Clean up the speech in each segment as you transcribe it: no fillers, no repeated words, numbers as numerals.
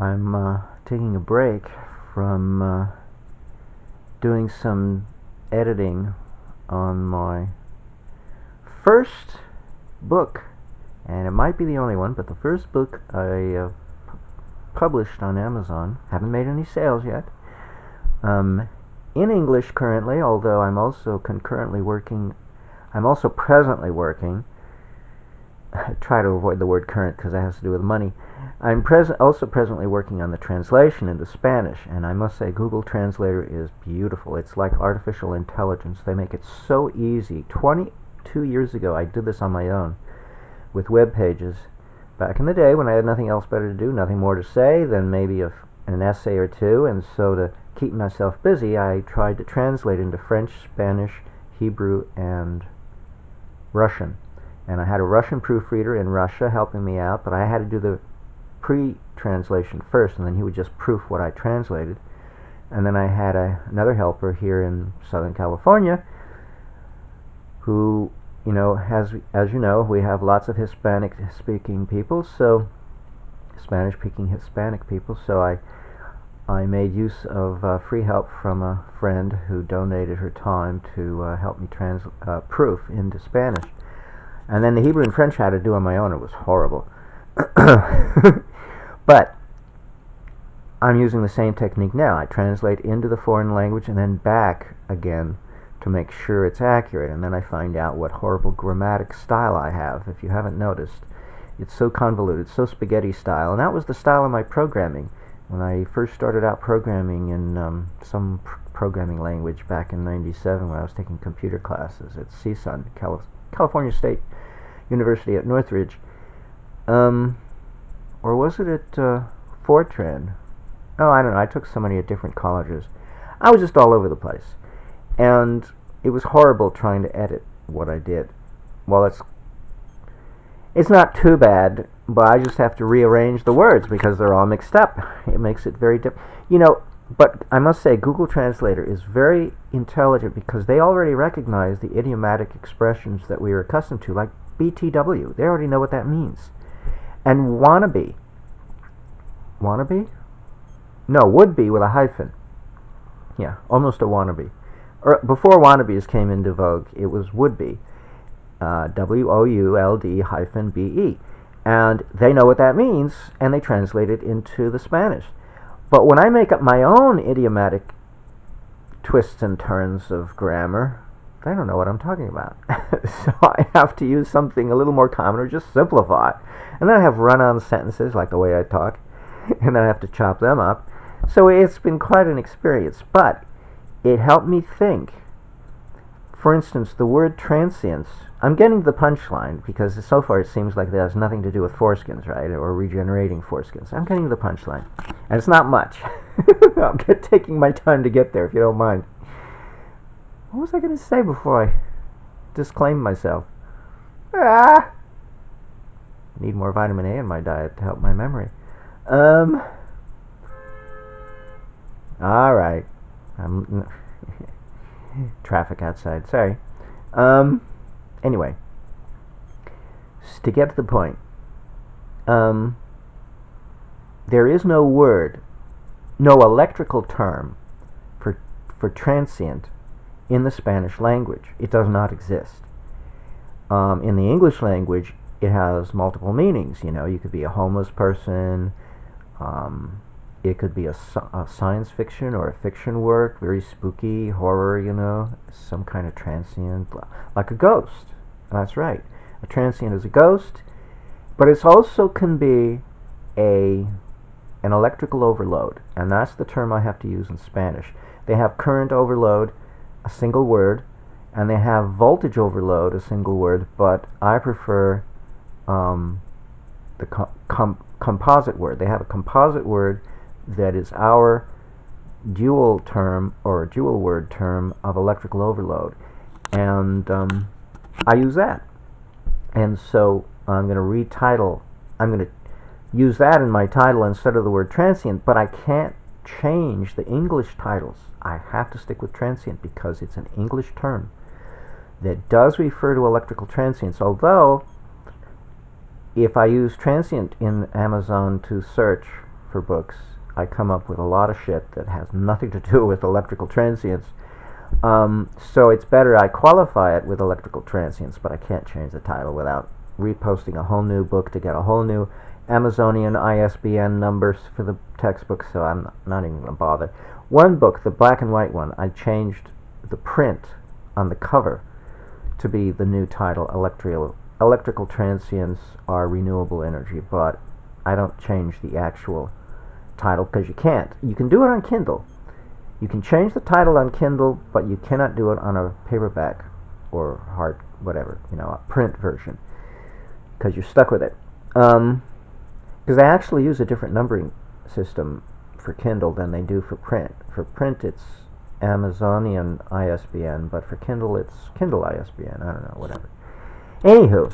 I'm taking a break from doing some editing on my first book, and it might be the only one, but the first book I published on Amazon. Haven't made any sales yet. In English currently, although I'm also presently working. I try to avoid the word current because it has to do with money. I'm also presently working on the translation into Spanish, and I must say Google Translator is beautiful. It's like artificial intelligence. They make it so easy. 22 years ago, I did this on my own with web pages. Back in the day when I had nothing else better to do, nothing more to say than maybe an essay or two, and so to keep myself busy, I tried to translate into French, Spanish, Hebrew, and Russian. And I had a Russian proofreader in Russia helping me out, but I had to do the pre-translation first, and then he would just proof what I translated. And then I had another helper here in Southern California who, as you know, we have lots of Hispanic-speaking people, so Spanish-speaking Hispanic people, so I made use of free help from a friend who donated her time to help me proof into Spanish. And then the Hebrew and French I had to do on my own. It was horrible. But I'm using the same technique now. I translate into the foreign language and then back again to make sure it's accurate. And then I find out what horrible grammatic style I have. If you haven't noticed, it's so convoluted, so spaghetti style. And that was the style of my programming. When I first started out programming in some programming language back in '97 when I was taking computer classes at CSUN, California State University at Northridge, or was it at Fortran? Oh, I don't know. I took so many at different colleges. I was just all over the place, and it was horrible trying to edit what I did. Well, it's not too bad, but I just have to rearrange the words because they're all mixed up. It makes it very difficult. But I must say, Google Translator is very intelligent because they already recognize the idiomatic expressions that we are accustomed to, like BTW. They already know what that means. And wannabe? No, would be with a hyphen. Yeah, almost a wannabe. Before wannabes came into vogue, it was would be. WOULD-BE. And they know what that means, and they translate it into the Spanish. But when I make up my own idiomatic twists and turns of grammar, they don't know what I'm talking about. So I have to use something a little more common or just simplify. And then I have run-on sentences, like the way I talk, and then I have to chop them up. So it's been quite an experience, but it helped me think. For instance, the word transience, I'm getting the punchline because so far it seems like it has nothing to do with foreskins, right, or regenerating foreskins. I'm getting the punchline, and it's not much. I'm taking my time to get there, if you don't mind. What was I going to say before I disclaimed myself? Need more vitamin A in my diet to help my memory. All right. Traffic outside. Sorry. Anyway, to get to the point, there is no word, no electrical term for transient in the Spanish language. It does not exist. In the English language, it has multiple meanings. You could be a homeless person. It could be a science fiction or a fiction work, very spooky, horror, some kind of transient, like a ghost. That's right. A transient is a ghost, but it also can be an electrical overload, and that's the term I have to use in Spanish. They have current overload, a single word, and they have voltage overload, a single word, but I prefer the composite word. They have a composite word that is our dual term or dual word term of electrical overload, and I use that. And so I'm going to use that in my title instead of the word transient, but I can't change the English titles. I have to stick with transient because it's an English term that does refer to electrical transients, although if I use transient in Amazon to search for books, I come up with a lot of shit that has nothing to do with electrical transients. So it's better I qualify it with electrical transients, but I can't change the title without reposting a whole new book to get a whole new Amazonian ISBN numbers for the textbook, so I'm not even going to bother. One book, the black and white one, I changed the print on the cover to be the new title, Electrical Transients Are Renewable Energy, but I don't change the actual title because you can't. You can do it on Kindle. You can change the title on Kindle, but you cannot do it on a paperback or hard, whatever, a print version, because you're stuck with it. Because they actually use a different numbering system for Kindle than they do for print. For print, it's Amazonian ISBN, but for Kindle, it's Kindle ISBN. I don't know, whatever. Anywho,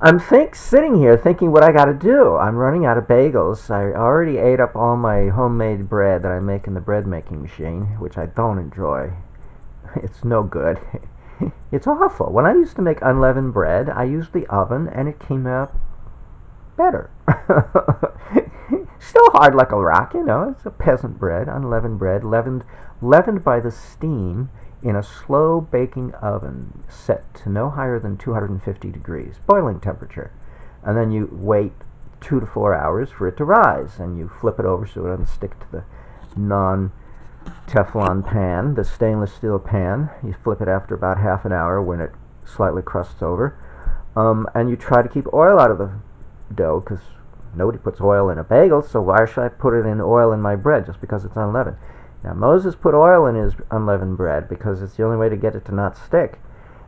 I'm sitting here thinking what I got to do. I'm running out of bagels. I already ate up all my homemade bread that I make in the bread making machine, which I don't enjoy. It's no good. It's awful. When I used to make unleavened bread, I used the oven, and it came out better. Still hard like a rock, It's a peasant bread, unleavened bread, leavened by the steam in a slow baking oven set to no higher than 250 degrees, boiling temperature. And then you wait 2 to 4 hours for it to rise, and you flip it over so it doesn't stick to the non-Teflon pan, the stainless steel pan. You flip it after about half an hour when it slightly crusts over. And you try to keep oil out of the dough, because nobody puts oil in a bagel, so why should I put it in oil in my bread just because it's unleavened? Now, Moses put oil in his unleavened bread because it's the only way to get it to not stick.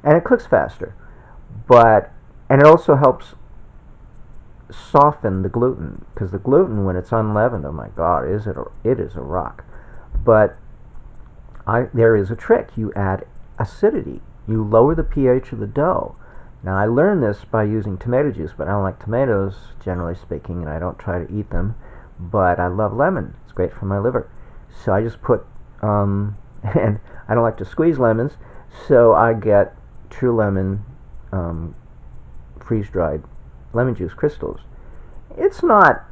And it cooks faster. And it also helps soften the gluten, because the gluten, when it's unleavened, oh my God, it is a rock. But there is a trick. You add acidity. You lower the pH of the dough. Now, I learned this by using tomato juice, but I don't like tomatoes, generally speaking, and I don't try to eat them. But I love lemon. It's great for my liver. So I just put, and I don't like to squeeze lemons, so I get True Lemon freeze-dried lemon juice crystals. It's not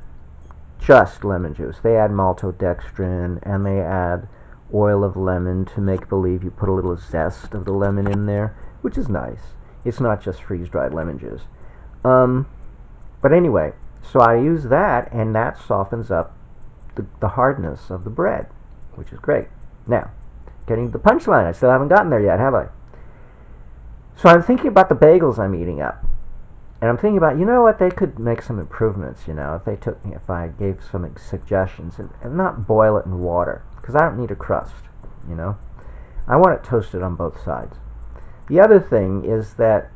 just lemon juice. They add maltodextrin, and they add oil of lemon to make believe you put a little zest of the lemon in there, which is nice. It's not just freeze-dried lemon juice. But anyway, so I use that, and that softens up the hardness of the bread, which is great. Now, getting to the punchline. I still haven't gotten there yet, have I? So I'm thinking about the bagels I'm eating up. And I'm thinking about, what, they could make some improvements, if I gave some suggestions, and not boil it in water, because I don't need a crust, I want it toasted on both sides. The other thing is that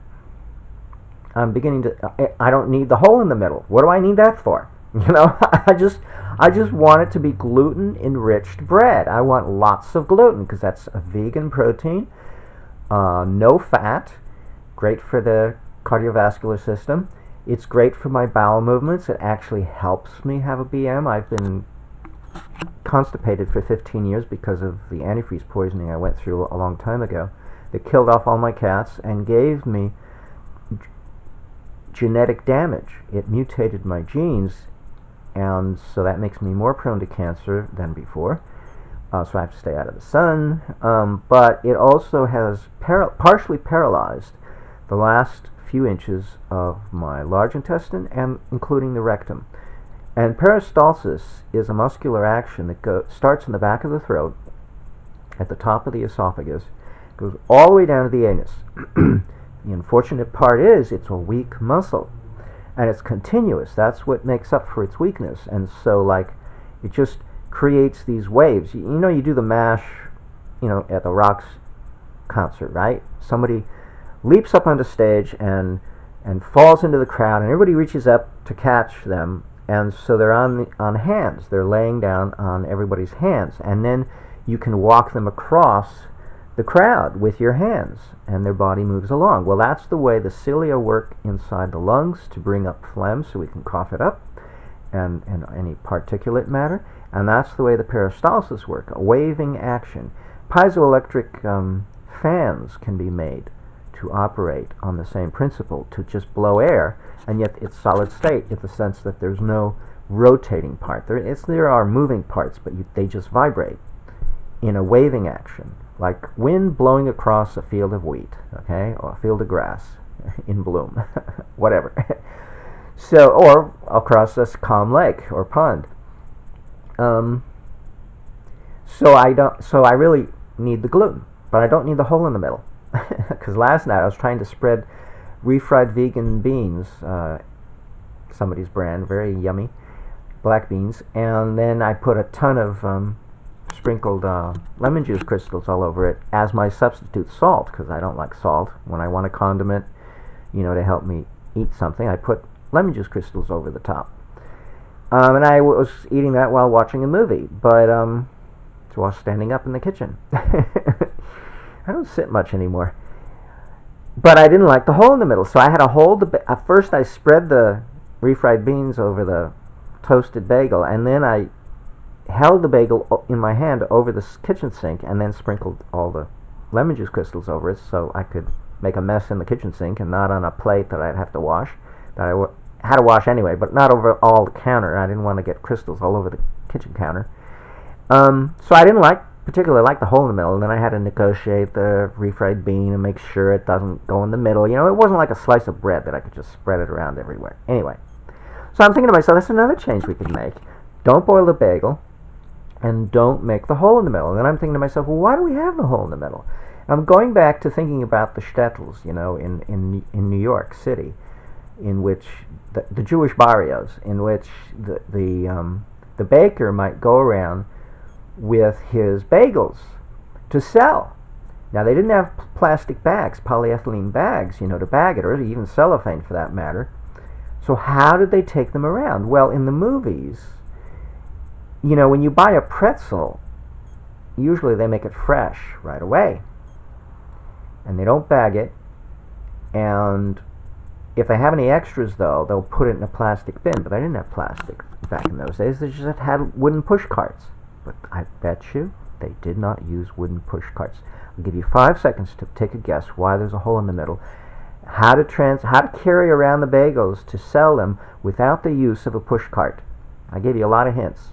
I'm beginning to, I don't need the hole in the middle. What do I need that for? I just want it to be gluten-enriched bread. I want lots of gluten, because that's a vegan protein, no fat, great for the cardiovascular system. It's great for my bowel movements. It actually helps me have a BM. I've been constipated for 15 years because of the antifreeze poisoning I went through a long time ago. That killed off all my cats and gave me genetic damage. It mutated my genes, and so that makes me more prone to cancer than before. So I have to stay out of the sun. But it also has partially paralyzed the last few inches of my large intestine, and including the rectum. And peristalsis is a muscular action that starts in the back of the throat, at the top of the esophagus, goes all the way down to the anus. The unfortunate part is it's a weak muscle, and it's continuous. That's what makes up for its weakness. And so, it just creates these waves. You do the MASH, at the Rocks concert, right? Somebody leaps up onto stage and falls into the crowd, and everybody reaches up to catch them, and so they're on hands. They're laying down on everybody's hands, and then you can walk them across the crowd with your hands, and their body moves along. Well, that's the way the cilia work inside the lungs to bring up phlegm so we can cough it up, and any particulate matter, and that's the way the peristalsis work, a waving action. Piezoelectric fans can be made to operate on the same principle, to just blow air, and yet it's solid state in the sense that there's no rotating part. There are moving parts, but they just vibrate in a waving action, like wind blowing across a field of wheat, okay, or a field of grass in bloom, whatever. So, or across this calm lake or pond. So I really need the gluten, but I don't need the hole in the middle. Because last night I was trying to spread refried vegan beans, somebody's brand, very yummy, black beans, and then I put a ton of sprinkled lemon juice crystals all over it as my substitute salt, because I don't like salt. When I want a condiment, to help me eat something, I put lemon juice crystals over the top. And I was eating that while watching a movie, but while standing up in the kitchen. I don't sit much anymore. But I didn't like the hole in the middle, so I had to hold at first I spread the refried beans over the toasted bagel, and then I held the bagel in my hand over the kitchen sink and then sprinkled all the lemon juice crystals over it so I could make a mess in the kitchen sink and not on a plate that I'd have to wash, that I had to wash anyway, but not over all the counter. I didn't want to get crystals all over the kitchen counter. So I didn't particularly like the hole in the middle, and then I had to negotiate the refried bean and make sure it doesn't go in the middle. It wasn't like a slice of bread that I could just spread it around everywhere. Anyway, so I'm thinking to myself, that's another change we could make. Don't boil the bagel, and don't make the hole in the middle. And then I'm thinking to myself, well, why do we have the hole in the middle? I'm going back to thinking about the shtetls, in New York City, in which the Jewish barrios, in which the baker might go around with his bagels to sell. Now, they didn't have plastic bags, polyethylene bags, to bag it, or even cellophane for that matter. So how did they take them around? Well, in the movies, when you buy a pretzel, usually they make it fresh right away. And they don't bag it. And if they have any extras, though, they'll put it in a plastic bin. But they didn't have plastic back in those days. They just had wooden push carts. But I bet you they did not use wooden push carts. I'll give you 5 seconds to take a guess why there's a hole in the middle. How to carry around the bagels to sell them without the use of a push cart. I gave you a lot of hints.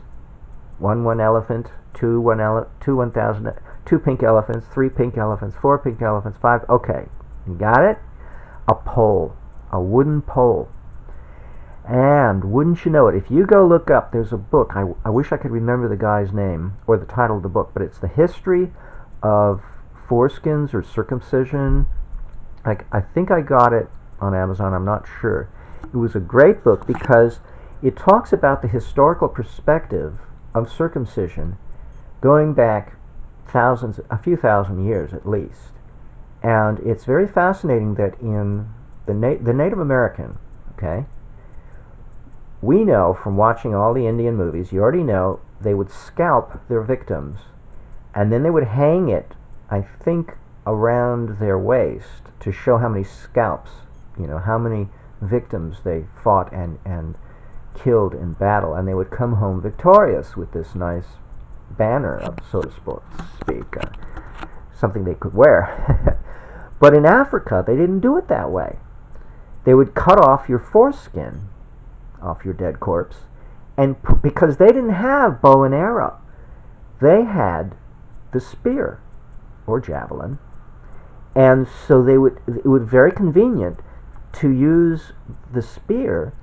One elephant, two 1,000, 2 pink elephants, 3 pink elephants, 4 pink elephants, 5. Okay, you got it? A pole, a wooden pole. And wouldn't you know it, if you go look up, there's a book, I wish I could remember the guy's name or the title of the book, but it's the History of Foreskins or Circumcision. I think I got it on Amazon, I'm not sure. It was a great book because it talks about the historical perspective of circumcision going back a few thousand years at least. And it's very fascinating that in the Native American, okay, we know from watching all the Indian movies, you already know, they would scalp their victims, and then they would hang it, I think, around their waist to show how many scalps, how many victims they fought and killed in battle, and they would come home victorious with this nice banner, so to speak, something they could wear. But in Africa, they didn't do it that way. They would cut off your foreskin off your dead corpse, and because they didn't have bow and arrow, they had the spear or javelin, and so it would very convenient to use the spear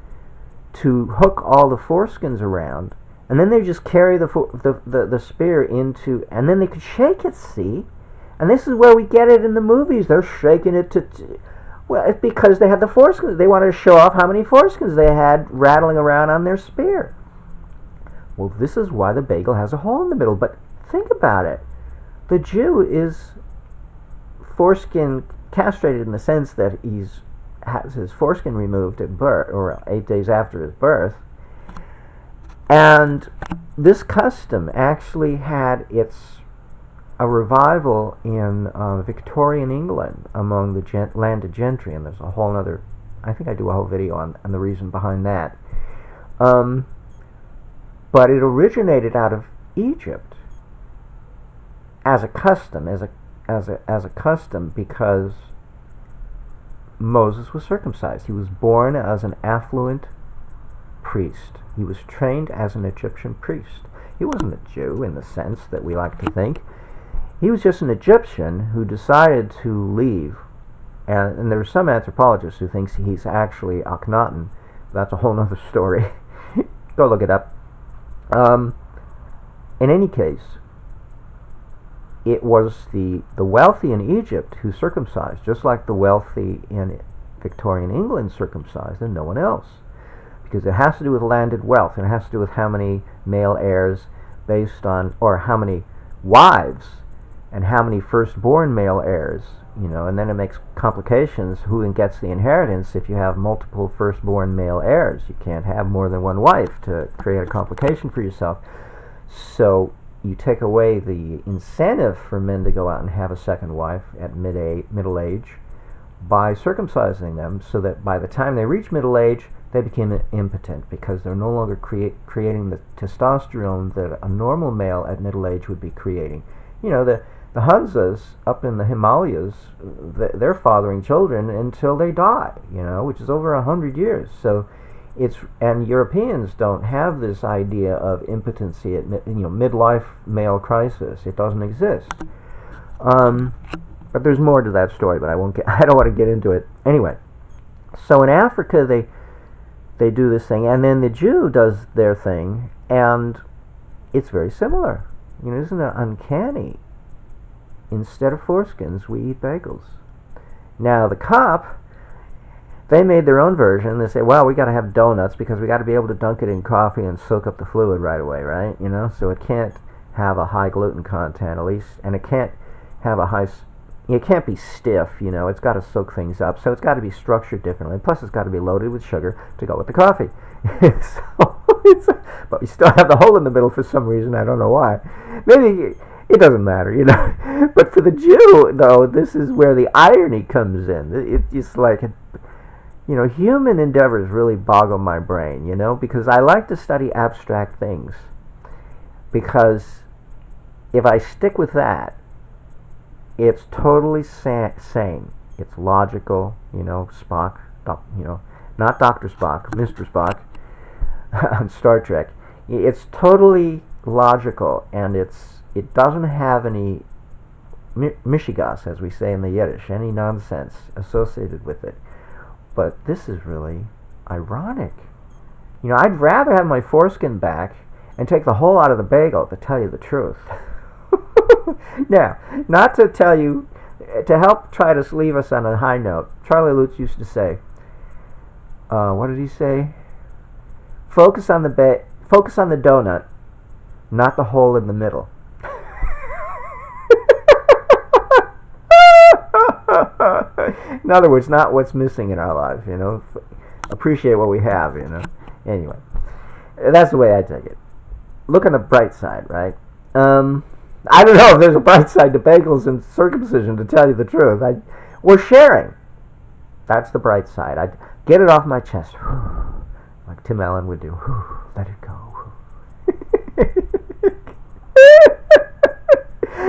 to hook all the foreskins around, and then they just carry the spear into, and then they could shake it, see? And this is where we get it in the movies. They're shaking it well, it's because they had the foreskins. They wanted to show off how many foreskins they had rattling around on their spear. Well, this is why the bagel has a hole in the middle. But think about it. The Jew is foreskin castrated in the sense that has his foreskin removed at birth, or 8 days after his birth. And this custom actually had a revival in Victorian England among the landed gentry, and there's a whole other, I think I do a whole video on the reason behind that. But it originated out of Egypt as a custom, as a custom, because Moses was circumcised. He was born as an affluent priest. He was trained as an Egyptian priest. He wasn't a Jew in the sense that we like to think. He was just an Egyptian who decided to leave. And there are some anthropologists who think he's actually Akhenaten. That's a whole other story. Go look it up. In any case, it was the wealthy in Egypt who circumcised, just like the wealthy in Victorian England circumcised, and no one else. Because it has to do with landed wealth, and it has to do with how many male heirs based on, or how many wives, and how many firstborn male heirs, and then it makes complications who gets the inheritance if you have multiple firstborn male heirs. You can't have more than one wife to create a complication for yourself. So you take away the incentive for men to go out and have a second wife at middle age by circumcising them, so that by the time they reach middle age, they became impotent because they're no longer creating the testosterone that a normal male at middle age would be creating. The Hunzas up in the Himalayas, they're fathering children until they die, which is over 100 years. So and Europeans don't have this idea of impotency at midlife male crisis. It doesn't exist. But there's more to that story, but I don't want to get into it. Anyway, so in Africa they do this thing, and then the Jew does their thing, and it's very similar. Isn't it uncanny? Instead of foreskins, we eat bagels. Now the cop, they made their own version. They say, well, we got to have donuts because we got to be able to dunk it in coffee and soak up the fluid right away, right? So it can't have a high gluten content, at least, and it can't have it can't be stiff, it's got to soak things up, so it's got to be structured differently. Plus, it's got to be loaded with sugar to go with the coffee. But we still have the hole in the middle for some reason. I don't know why. Maybe it doesn't matter, But for the Jew, though, this is where the irony comes in. It's like, human endeavors really boggle my brain, because I like to study abstract things. Because if I stick with that, it's totally sane. It's logical, Spock, not Dr. Spock, Mr. Spock on Star Trek. It's totally logical, and it doesn't have any mishigas, as we say in the Yiddish, any nonsense associated with it. But this is really ironic. I'd rather have my foreskin back and take the hole out of the bagel, to tell you the truth. Now, not to tell you, to help try to leave us on a high note, Charlie Lutz used to say, what did he say? Focus on the donut, not the hole in the middle. In other words, not what's missing in our lives, Appreciate what we have, Anyway, that's the way I take it. Look on the bright side, right? I don't know if there's a bright side to bagels and circumcision, to tell you the truth. We're sharing. That's the bright side. I get it off my chest, like Tim Allen would do. Let it go.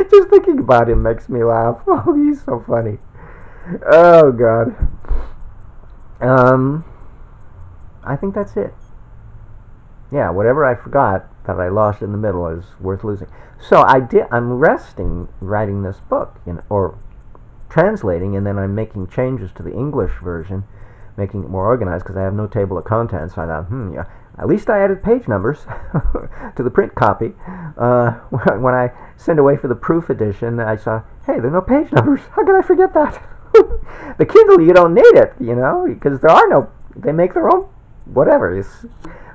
Just thinking about him makes me laugh. Oh, he's so funny. Oh, God. I think that's it. Yeah, whatever I forgot that I lost in the middle is worth losing. So I'm resting writing this book, or translating, and then I'm making changes to the English version, making it more organized because I have no table of contents. So I thought, yeah, at least I added page numbers to the print copy. When I sent away for the proof edition, I saw, hey, there are no page numbers. How could I forget that? The Kindle, you don't need it, because they make their own whatever.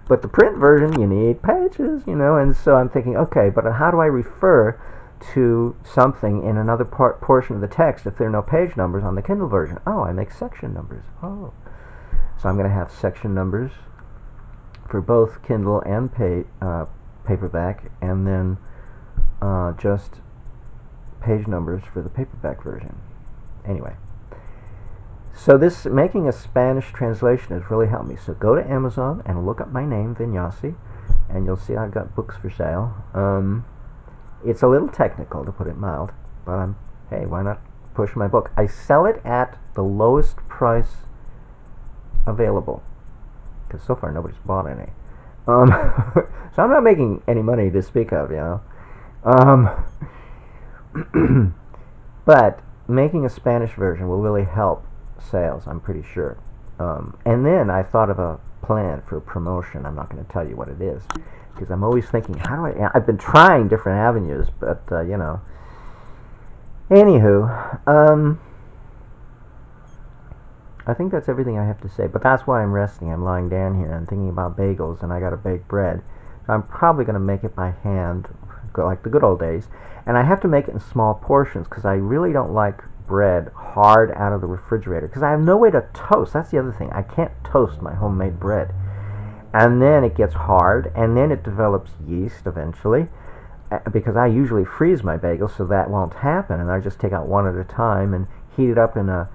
But the print version, you need pages, and so I'm thinking, okay, but how do I refer to something in another portion of the text if there are no page numbers on the Kindle version? Oh, I make section numbers. Oh. So I'm going to have section numbers for both Kindle and paperback, and then just page numbers for the paperback version. Anyway. So this making a Spanish translation has really helped me. So go to Amazon and look up my name, Vinyasi, and you'll see I've got books for sale. It's a little technical, to put it mild, but hey, why not push my book? I sell it at the lowest price available, because so far nobody's bought any. Um, so I'm not making any money to speak of, you know. Um, but making a Spanish version will really help sales, I'm pretty sure. And then I thought of a plan for promotion. I'm not going to tell you what it is because I'm always thinking, how do I? I've been trying different avenues, but you know. Anywho, I think that's everything I have to say. But that's why I'm resting. I'm lying down here and thinking about bagels, and I got to bake bread. So I'm probably going to make it by hand, like the good old days. And I have to make it in small portions because I really don't like bread hard out of the refrigerator because I have no way to toast. That's the other thing. I can't toast my homemade bread. And then it gets hard, and then it develops yeast eventually because I usually freeze my bagels so that won't happen, and I just take out one at a time and heat it up in a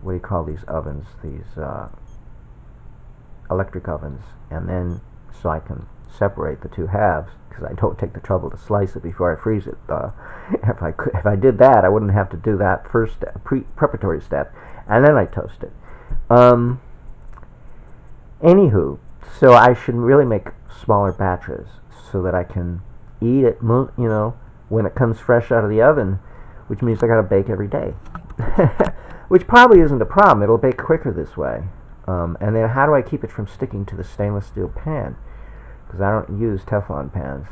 what do you call these ovens? These electric ovens, and then so I can separate the two halves because I don't take the trouble to slice it before I freeze it. If I did that, I wouldn't have to do that first preparatory step, and then I toast it. Anywho, so I should really make smaller batches so that I can eat it, you know, when it comes fresh out of the oven, which means I gotta bake every day. Which probably isn't a problem. It'll bake quicker this way. And then how do I keep it from sticking to the stainless steel pan? Because I don't use Teflon pans.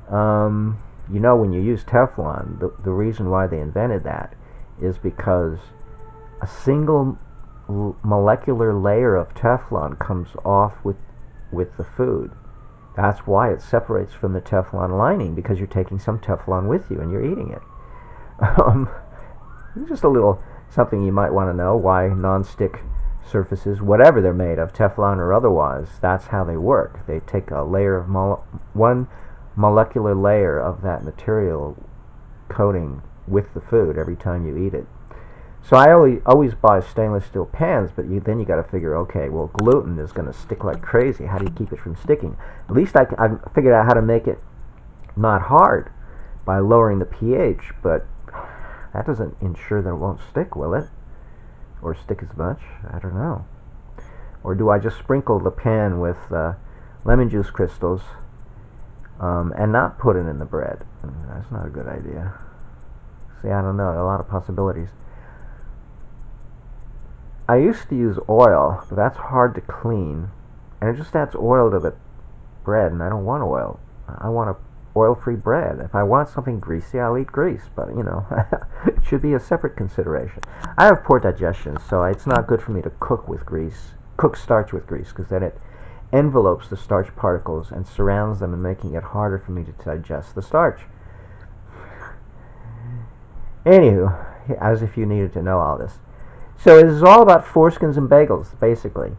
You know, when you use Teflon, the reason why they invented that is because a single molecular layer of Teflon comes off with the food. That's why it separates from the Teflon lining, because you're taking some Teflon with you and you're eating it. Just a little something you might want to know, why nonstick surfaces, whatever they're made of, Teflon or otherwise, that's how they work. They take a layer of one molecular layer of that material coating with the food every time you eat it. So I always buy stainless steel pans, but then you got to figure, okay, well, gluten is going to stick like crazy. How do you keep it from sticking? At least I figured out how to make it not hard by lowering the pH, but that doesn't ensure that it won't stick, will it? Or stick as much? I don't know. Or do I just sprinkle the pan with lemon juice crystals and not put it in the bread? That's not a good idea. See, I don't know. A lot of possibilities. I used to use oil, but that's hard to clean, and it just adds oil to the bread, and I don't want oil. I want a oil-free bread. If I want something greasy, I'll eat grease, but you know, it should be a separate consideration. I have poor digestion, so it's not good for me to cook starch with grease, because then it envelopes the starch particles and surrounds them and making it harder for me to digest the starch. Anywho, as if you needed to know all this. So it is all about foreskins and bagels, basically.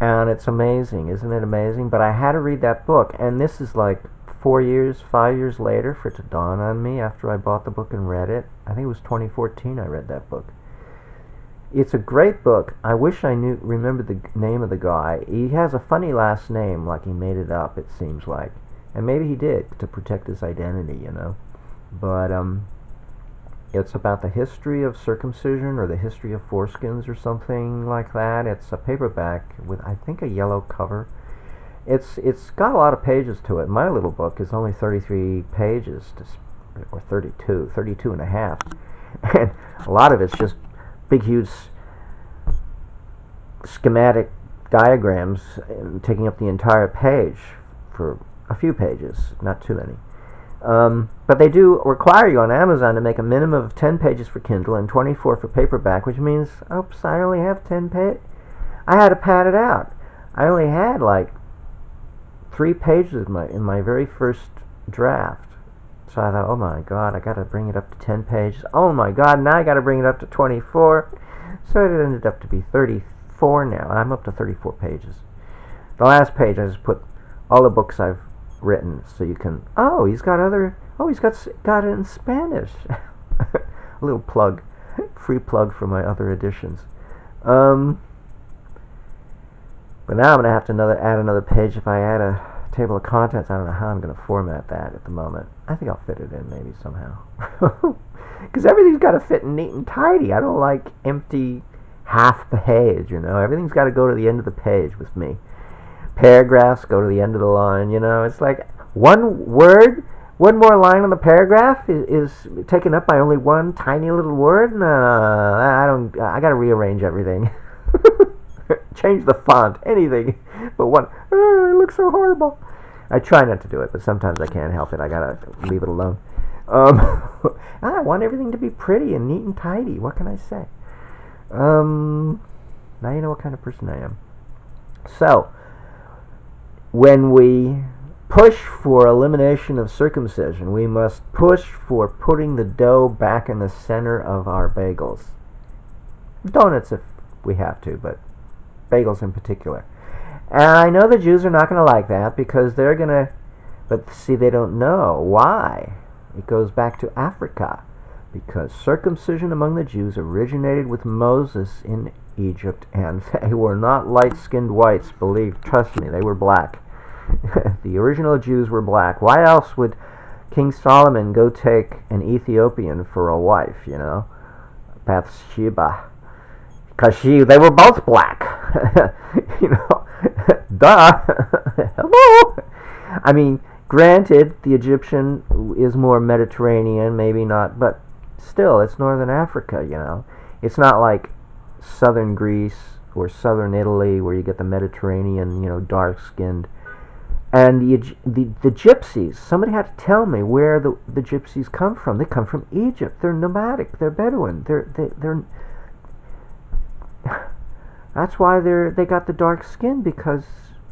And it's amazing, isn't it amazing? But I had to read that book, and this is like 5 years later for it to dawn on me after I bought the book and read it. I think it was 2014 I read that book. It's a great book. I wish I remembered the name of the guy. He has a funny last name, like he made it up, it seems like. And maybe he did, to protect his identity, you know. But, it's about the history of circumcision or the history of foreskins or something like that. It's a paperback with, I think, a yellow cover. It's got a lot of pages to it. My little book is only 33 pages, or 32 and a half. And a lot of it's just big, huge schematic diagrams taking up the entire page for a few pages, not too many. But they do require you on Amazon to make a minimum of 10 pages for Kindle and 24 for paperback, which means, oops, I only have 10 pages. I had to pad it out. I only had like 3 pages in my very first draft. So I thought, oh my God, I got to bring it up to 10 pages. Oh my God, now I got to bring it up to 24. So it ended up to be 34 now. I'm up to 34 pages. The last page, I just put all the books I've written, so you can. He's got it in Spanish. A little plug, free plug for my other editions. But now I'm gonna have to add another page. If I add a table of contents, I don't know how I'm gonna format that at the moment. I think I'll fit it in maybe somehow, because everything's got to fit neat and tidy. I don't like empty half page, Everything's got to go to the end of the page with me. Paragraphs go to the end of the line, It's like one more line on the paragraph is taken up by only one tiny little word. No, I got to rearrange everything. Change the font, anything but one. Oh, it looks so horrible. I try not to do it, but sometimes I can't help it. I gotta leave it alone. I want everything to be pretty and neat and tidy. What can I say? Now you know what kind of person I am. So, when we push for elimination of circumcision, we must push for putting the dough back in the center of our bagels. Donuts if we have to, but bagels in particular. And I know the Jews are not going to like that because they're going to, but see, they don't know why. It goes back to Africa, because circumcision among the Jews originated with Moses in Egypt, and they were not light-skinned whites, trust me, they were black. The original Jews were black. Why else would King Solomon go take an Ethiopian for a wife, Bathsheba? Because they were both black. Duh. Hello. I mean, granted, the Egyptian is more Mediterranean, maybe not, but still, it's northern Africa, It's not like southern Greece or southern Italy where you get the Mediterranean, dark-skinned. And the gypsies, somebody had to tell me where the gypsies come from. They come from Egypt. They're nomadic. They're Bedouin. They're that's why they got the dark skin,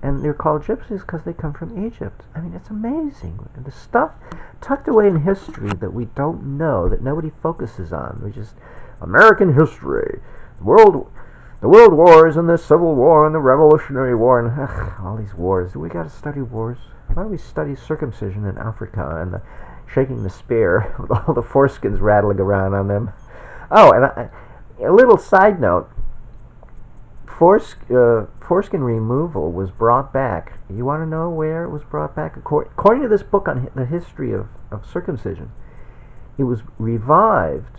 and they're called gypsies because they come from Egypt. I mean, it's amazing. The stuff tucked away in history that we don't know, that nobody focuses on. We just, American history, the world wars and the Civil War and the Revolutionary War and all these wars. Do we got to study wars? Why don't we study circumcision in Africa and shaking the spear with all the foreskins rattling around on them? Oh, and a little side note. Foreskin removal was brought back. You want to know where it was brought back? According to this book on the history of circumcision, it was revived.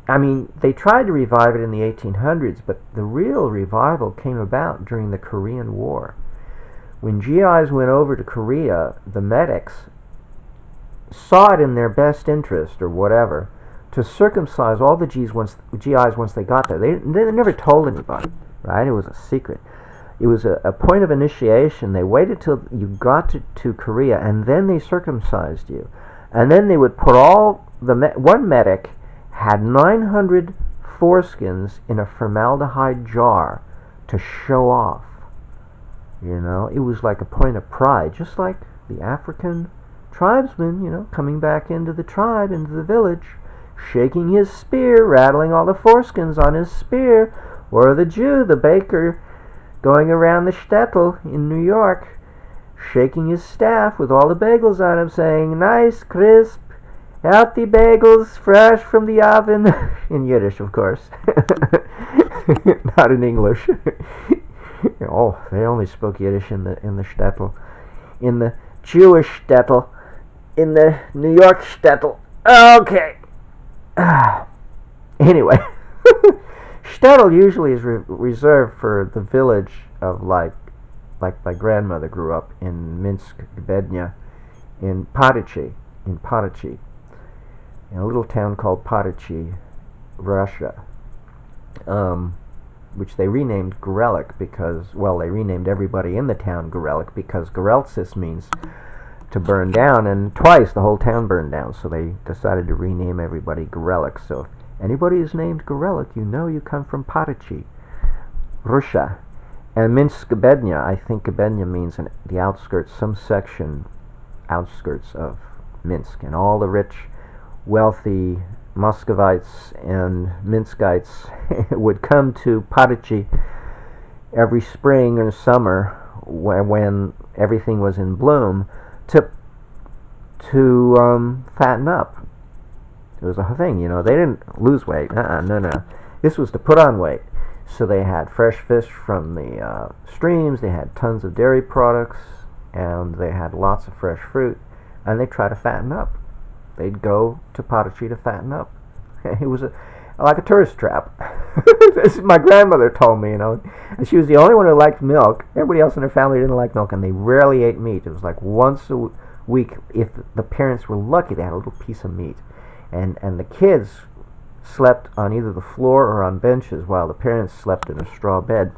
I mean, they tried to revive it in the 1800s, but the real revival came about during the Korean War. When GIs went over to Korea, the medics saw it in their best interest, or whatever, to circumcise all the GIs once they got there. They never told anybody. Right? It was a secret. It was a point of initiation. They waited till you got to Korea, and then they circumcised you. And then they would put one medic had 900 foreskins in a formaldehyde jar to show off. It was like a point of pride, just like the African tribesman, coming back into the tribe, into the village, shaking his spear, rattling all the foreskins on his spear. Or the Jew, the baker, going around the shtetl in New York, shaking his staff with all the bagels on him, saying, "Nice, crisp, healthy bagels, fresh from the oven." In Yiddish, of course. Not in English. Oh, they only spoke Yiddish in the shtetl. In the Jewish shtetl. In the New York shtetl. Okay. Anyway. Shtetl usually is reserved for the village of like my grandmother grew up in Minsk, Bednya, in Patachi, in a little town called Patachi, Russia, which they renamed Gorelik because, they renamed everybody in the town Gorelik because Goreltsis means to burn down, and twice the whole town burned down, so they decided to rename everybody Gorelik. So anybody who's named Gorelik, you come from Patachi, Russia. And Minsk Gubednya, I think Gubednya means the outskirts, some section outskirts of Minsk. And all the rich, wealthy Muscovites and Minskites would come to Patachi every spring or summer when everything was in bloom to fatten up. It was a thing, they didn't lose weight. No. This was to put on weight. So they had fresh fish from the streams, they had tons of dairy products, and they had lots of fresh fruit, and they tried to fatten up. They'd go to Patachi to fatten up. It was like a tourist trap. My grandmother told me, and she was the only one who liked milk. Everybody else in her family didn't like milk, and they rarely ate meat. It was like once a week, if the parents were lucky, they had a little piece of meat. And the kids slept on either the floor or on benches while the parents slept in a straw bed.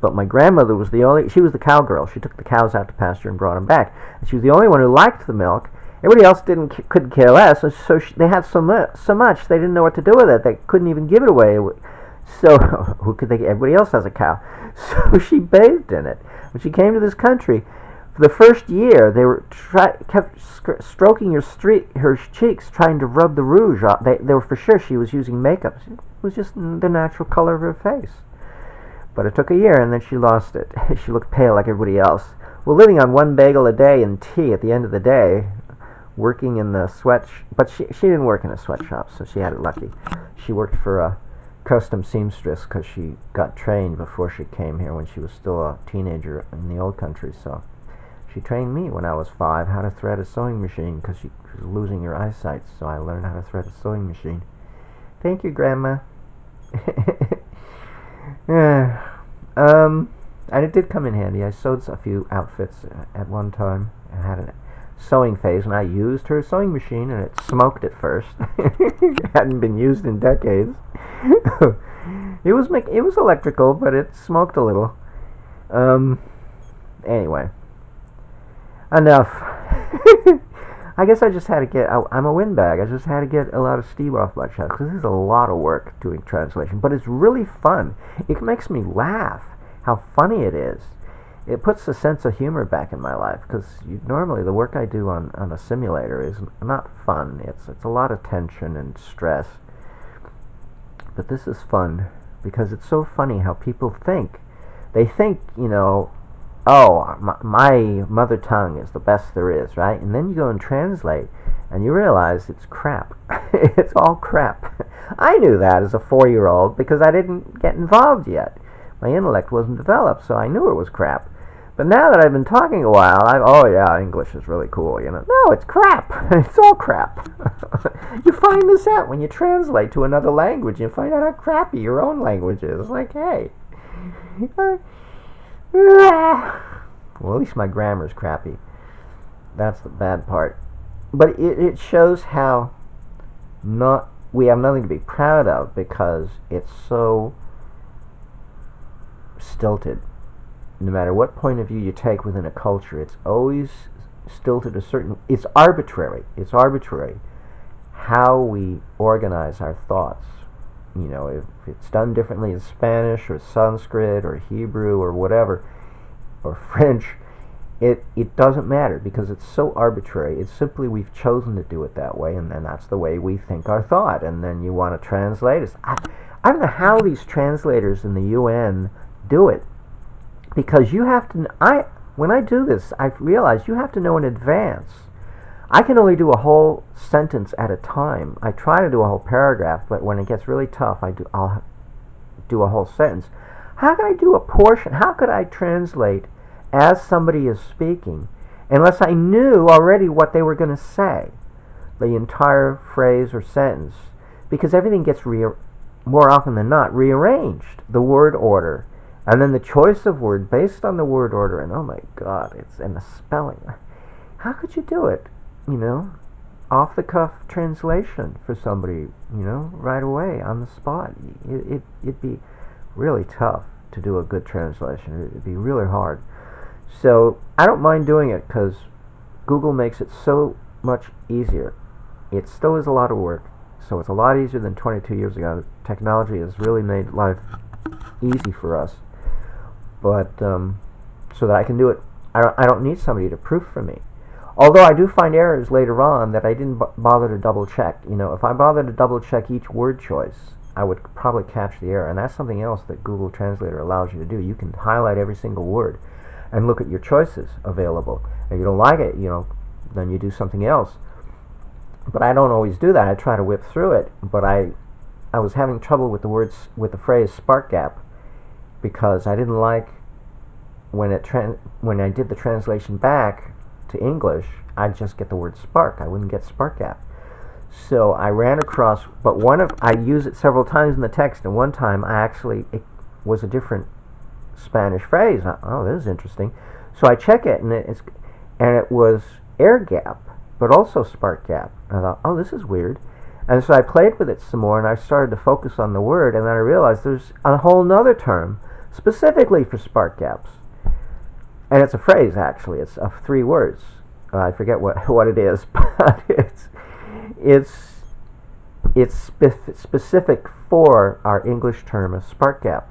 But my grandmother was she was the cowgirl. She took the cows out to pasture and brought them back. And she was the only one who liked the milk. Everybody else couldn't care less, so they had so much they didn't know what to do with it. They couldn't even give it away. So who could they? Everybody else has a cow, so she bathed in it. When she came to this country, for the first year, they kept stroking her cheeks, trying to rub the rouge off. They were for sure she was using makeup. It was just the natural color of her face. But it took a year, and then she lost it. She looked pale like everybody else. Well, living on one bagel a day and tea at the end of the day, working in the but she didn't work in a sweatshop, so she had it lucky. She worked for a custom seamstress because she got trained before she came here when she was still a teenager in the old country. So she trained me when I was 5 how to thread a sewing machine because she was losing her eyesight, so I learned how to thread a sewing machine. Thank you, Grandma. And it did come in handy. I sewed a few outfits at one time. I had a sewing phase, and I used her sewing machine, and it smoked at first. It hadn't been used in decades. It was electrical, but it smoked a little. Anyway, enough. I guess I just had to get. I'm a windbag. I just had to get a lot of steam off my chest because this is a lot of work doing translation, but it's really fun. It makes me laugh. How funny it is. It puts a sense of humor back in my life because normally the work I do on a simulator is not fun. It's a lot of tension and stress. But this is fun because it's so funny how people think. They think, oh, my mother tongue is the best there is, right? And then you go and translate and you realize it's crap. It's all crap. I knew that as a 4-year-old because I didn't get involved yet. My intellect wasn't developed, so I knew it was crap. But now that I've been talking a while, oh yeah, English is really cool, No, it's crap. It's all crap. You find this out when you translate to another language. You find out how crappy your own language is. It's like, hey. Well, at least my grammar's crappy. That's the bad part. But it shows how we have nothing to be proud of because it's so stilted. No matter what point of view you take within a culture, it's always stilted it's arbitrary. It's arbitrary how we organize our thoughts. If it's done differently in Spanish or Sanskrit or Hebrew or whatever, or French, it doesn't matter because it's so arbitrary. It's simply we've chosen to do it that way, and then that's the way we think our thought. And then you want to translate it. I don't know how these translators in the UN do it. Because you have to, when I do this, I realize you have to know in advance. I can only do a whole sentence at a time. I try to do a whole paragraph, but when it gets really tough, I'll do a whole sentence. How can I do a portion? How could I translate as somebody is speaking unless I knew already what they were going to say, the entire phrase or sentence? Because everything gets more often than not rearranged. The word order. And then the choice of word based on the word order, and oh my God, it's in the spelling. How could you do it? Off the cuff translation for somebody, right away on the spot. It'd be really tough to do a good translation. It'd be really hard. So I don't mind doing it because Google makes it so much easier. It still is a lot of work, so it's a lot easier than 22 years ago. Technology has really made life easy for us. But so that I can do it, I don't need somebody to proof for me. Although I do find errors later on that I didn't bother to double check. If I bothered to double check each word choice, I would probably catch the error. And that's something else that Google Translator allows you to do. You can highlight every single word and look at your choices available. If you don't like it, then you do something else. But I don't always do that. I try to whip through it. But I was having trouble with the phrase spark gap, because I didn't like when I did the translation back to English, I'd just get the word spark. I wouldn't get spark gap. So I ran across, but I use it several times in the text, and one time it was a different Spanish phrase. Oh, this is interesting. So I check it, and it was air gap, but also spark gap. And I thought, oh, this is weird. And so I played with it some more, and I started to focus on the word, and then I realized there's a whole nother term specifically for spark gaps. And it's a phrase, actually. It's of 3 words. I forget what it is, but it's specific for our English term of spark gap.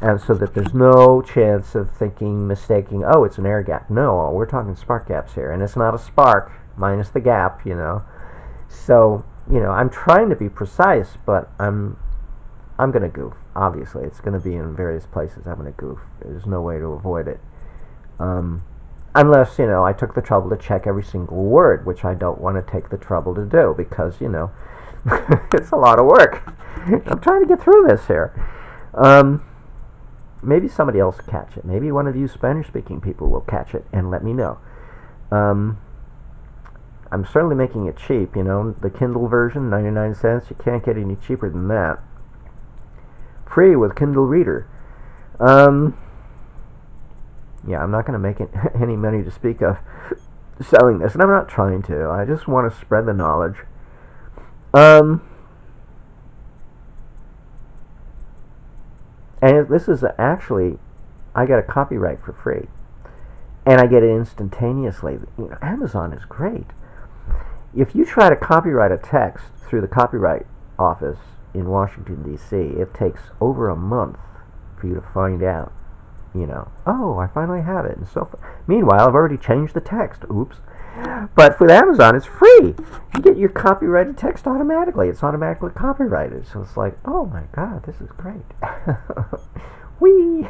And so that there's no chance of mistaking, oh, it's an air gap. No, we're talking spark gaps here. And it's not a spark, minus the gap, So, I'm trying to be precise, but I'm going to goof. Obviously, it's going to be in various places. I'm going to goof. There's no way to avoid it. Unless, I took the trouble to check every single word, which I don't want to take the trouble to do because, it's a lot of work. I'm trying to get through this here. Maybe somebody else will catch it. Maybe one of you Spanish-speaking people will catch it and let me know. I'm certainly making it cheap, the Kindle version, 99 cents. You can't get any cheaper than that. Free with Kindle Reader. Yeah, I'm not going to make any money to speak of selling this, and I'm not trying to. I just want to spread the knowledge. And this is actually, I get a copyright for free, and I get it instantaneously. Amazon is great. If you try to copyright a text through the Copyright Office in Washington, D.C., it takes over a month for you to find out. Oh, I finally have it. And meanwhile, I've already changed the text. Oops. But with Amazon, it's free. You get your copyrighted text automatically. It's automatically copyrighted. So it's like, oh my God, this is great. Whee!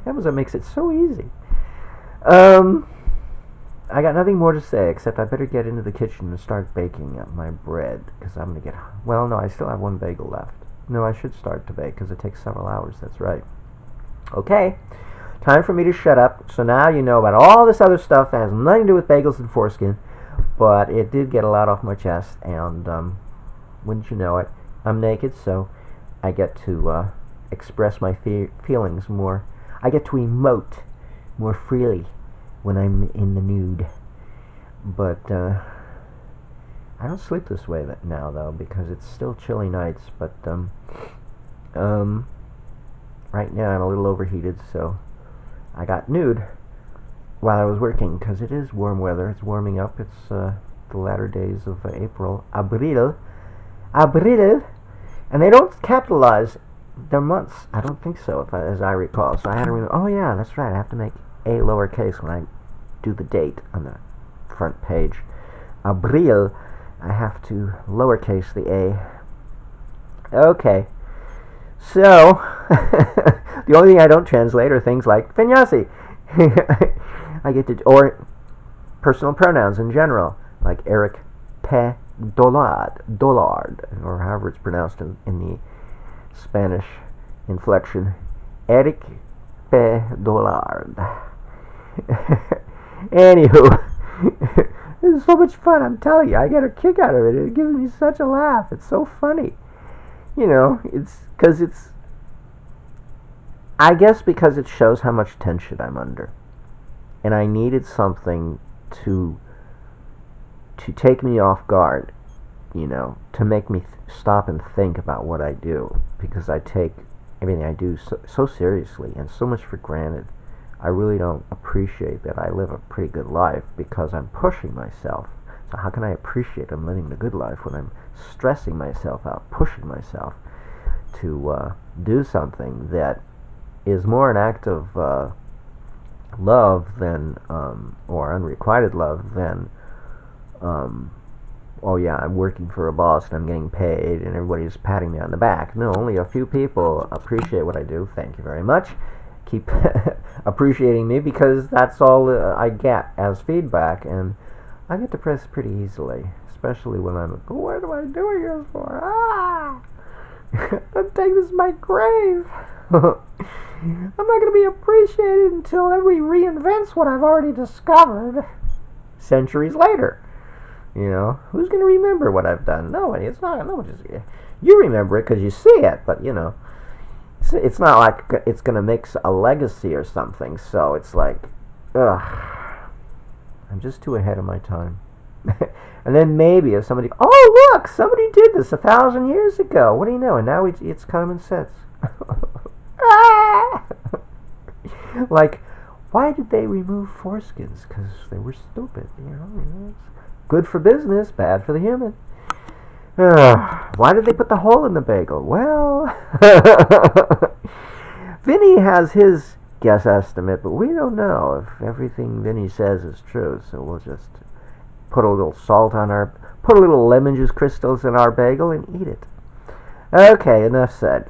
Amazon makes it so easy. I got nothing more to say except I better get into the kitchen and start baking my bread because I'm going to get... Well, no, I still have 1 bagel left. No, I should start to bake because it takes several hours. That's right. Okay, time for me to shut up. So now you know about all this other stuff that has nothing to do with bagels and foreskin, but it did get a lot off my chest, and wouldn't you know it, I'm naked, so I get to express my feelings more. I get to emote more freely when I'm in the nude. But I don't sleep this way now, though, because it's still chilly nights, but right now I'm a little overheated, so I got nude while I was working, because it is warm weather. It's warming up. It's the latter days of April. Abril. And they don't capitalize their months. I don't think so, as I recall. So I had to remember, oh yeah, that's right, I have to make A lowercase when I do the date on the front page. Abril, I have to lowercase the A. Okay. So, the only thing I don't translate are things like Fenyasi. I get to, or personal pronouns in general, like Eric P. Dollard, or however it's pronounced in the Spanish inflection. Eric P. Dollard. Anywho, this is so much fun, I'm telling you. I get a kick out of it. It gives me such a laugh. It's so funny. I guess because it shows how much tension I'm under. And I needed something to take me off guard, to make me stop and think about what I do, because I take everything I do so seriously and so much for granted. I really don't appreciate that I live a pretty good life because I'm pushing myself. So how can I appreciate I'm living the good life when I'm stressing myself out, pushing myself to do something that is more an act of love than, or unrequited love than, oh yeah, I'm working for a boss and I'm getting paid and everybody's patting me on the back. No, only a few people appreciate what I do. Thank you very much. Keep appreciating me, because that's all I get as feedback, and I get depressed pretty easily, especially when I'm like, what am I doing this for? I'm taking this to my grave. I'm not going to be appreciated until everybody reinvents what I've already discovered centuries later. Who's going to remember what I've done? Nobody. It's not. Nobody's. You remember it because you see it, but it's not like it's going to make a legacy or something. So it's like, ugh, I'm just too ahead of my time. And then maybe if somebody, oh look, somebody did this 1,000 years ago. What do you know? And now it's common sense. Like, why did they remove foreskins? Because they were stupid. It's good for business, bad for the human. Why did they put the hole in the bagel? Well, Vinny has his guess estimate, but we don't know if everything Vinny says is true. So we'll just put a little put a little lemon juice crystals in our bagel and eat it. Okay, enough said.